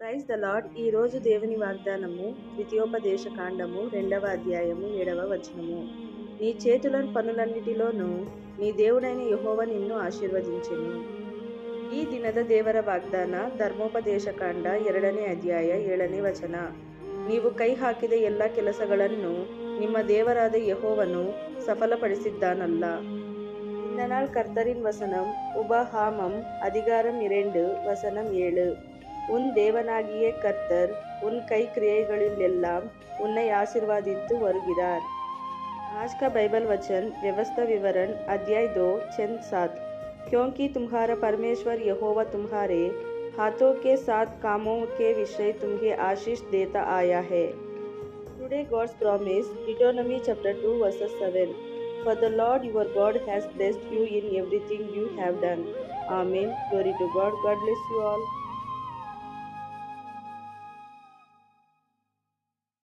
Praise the lord. ఈ రోజు దేవుని వాగ్దానము ద్వితీయోపదేశ కాండము 2వ అధ్యాయము 7వ వచనము. నీ చేతుల పనులన్నిటిలోనూ నీ దేవుడైన యెహోవా నిన్ను ಆಶೀರ್ವದಿಸುವನು. ಈ ದಿನದ ದೇವರ ವಾಗ್ದಾನ ಧರ್ಮೋಪದೇಶ ಕಾಂಡ 2ನೇ ಅಧ್ಯಾಯ 7ನೇ ವಚನ. ನೀವು ಕೈ ಹಾಕಿದ ಎಲ್ಲ ಕೆಲಸಗಳನ್ನು ನಿಮ್ಮ ದೇವರಾದ ಯೆಹೋವನು ಸಫಲಪಡಿಸಿದ್ದಾನಲ್ಲ. இந்த நாள் கர்த்தரின் வசனம் உபாகமம் அதிகாரம் 2 வசனம் 7. உன் தேவனாகிய கர்த்தர் उन कई क्रियेகளிலெல்லாம் उन्னை आशीर्वादिத்து வருகிறார். आज का बाइबल वचन व्यवस्था विवरण अध्याय 2 छंद 7. क्योंकि तुम्हारा परमेश्वर यहोवा तुम्हारे हाथों के साथ कामों के विषय तुम्हें आशीष देता आया है. Today God's promise, Deuteronomy chapter 2 verses 7. For the Lord your God has blessed you in everything you have done. Amen. Glory to God. God bless you all.